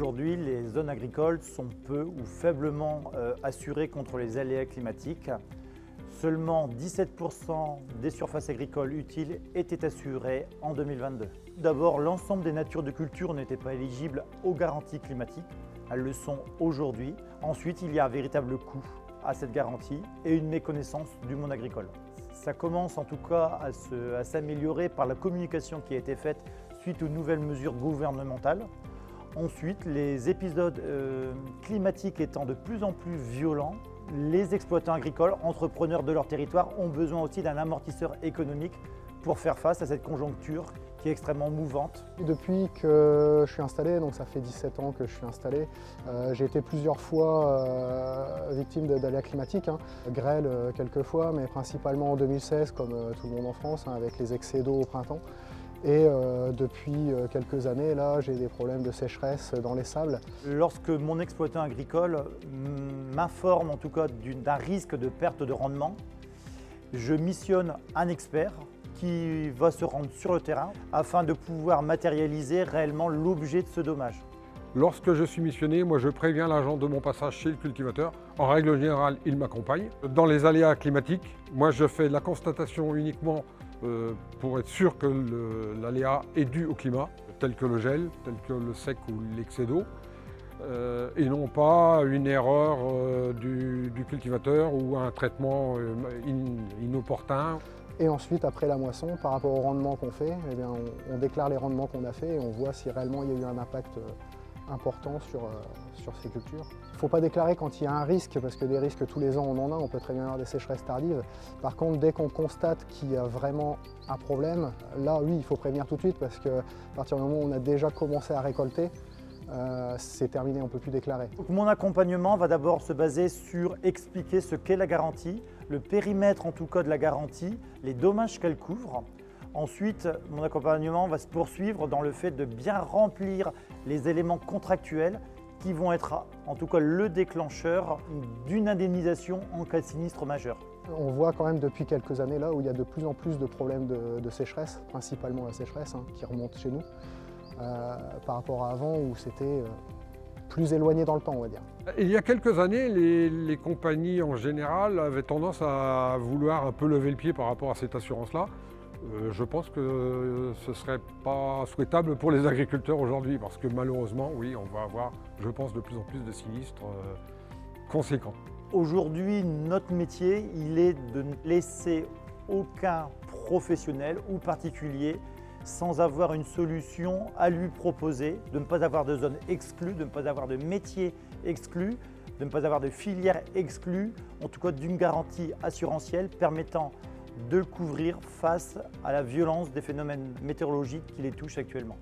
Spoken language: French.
Aujourd'hui, les zones agricoles sont peu ou faiblement assurées contre les aléas climatiques. Seulement 17% des surfaces agricoles utiles étaient assurées en 2022. D'abord, l'ensemble des natures de culture n'étaient pas éligibles aux garanties climatiques. Elles le sont aujourd'hui. Ensuite, il y a un véritable coût à cette garantie et une méconnaissance du monde agricole. Ça commence en tout cas à s'améliorer par la communication qui a été faite suite aux nouvelles mesures gouvernementales. Ensuite, les épisodes climatiques étant de plus en plus violents, les exploitants agricoles, entrepreneurs de leur territoire, ont besoin aussi d'un amortisseur économique pour faire face à cette conjoncture qui est extrêmement mouvante. Depuis que je suis installé, donc ça fait 17 ans que je suis installé, j'ai été plusieurs fois victime d'aléas climatiques, grêle quelques fois, mais principalement en 2016 comme tout le monde en France, avec les excès d'eau au printemps. Et depuis quelques années, là, j'ai des problèmes de sécheresse dans les sables. Lorsque mon exploitant agricole m'informe en tout cas d'un risque de perte de rendement, je missionne un expert qui va se rendre sur le terrain afin de pouvoir matérialiser réellement l'objet de ce dommage. Lorsque je suis missionné, moi je préviens l'agent de mon passage chez le cultivateur. En règle générale, il m'accompagne. Dans les aléas climatiques, moi je fais la constatation uniquement pour être sûr que l'aléa est dû au climat, tel que le gel, tel que le sec ou l'excès d'eau, et non pas une erreur du cultivateur ou un traitement inopportun. Et ensuite, après la moisson, par rapport au rendement qu'on fait, eh bien, on déclare les rendements qu'on a fait et on voit si réellement il y a eu un impact important sur ces cultures. Il ne faut pas déclarer quand il y a un risque, parce que des risques tous les ans on en a, on peut très bien avoir des sécheresses tardives. Par contre, dès qu'on constate qu'il y a vraiment un problème, là oui, il faut prévenir tout de suite, parce qu'à partir du moment où on a déjà commencé à récolter, c'est terminé, on ne peut plus déclarer. Donc mon accompagnement va d'abord se baser sur expliquer ce qu'est la garantie, le périmètre en tout cas de la garantie, les dommages qu'elle couvre. Ensuite, mon accompagnement va se poursuivre dans le fait de bien remplir les éléments contractuels qui vont être en tout cas le déclencheur d'une indemnisation en cas de sinistre majeur. On voit quand même depuis quelques années là où il y a de plus en plus de problèmes de sécheresse, principalement la sécheresse qui remonte chez nous, par rapport à avant où c'était plus éloigné dans le temps, on va dire. Il y a quelques années, les compagnies en général avaient tendance à vouloir un peu lever le pied par rapport à cette assurance-là. Je pense que ce ne serait pas souhaitable pour les agriculteurs aujourd'hui parce que malheureusement, oui, on va avoir, je pense, de plus en plus de sinistres conséquents. Aujourd'hui, notre métier, il est de ne laisser aucun professionnel ou particulier sans avoir une solution à lui proposer, de ne pas avoir de zone exclue, de ne pas avoir de métier exclu, de ne pas avoir de filière exclue, en tout cas d'une garantie assurantielle permettant de le couvrir face à la violence des phénomènes météorologiques qui les touchent actuellement.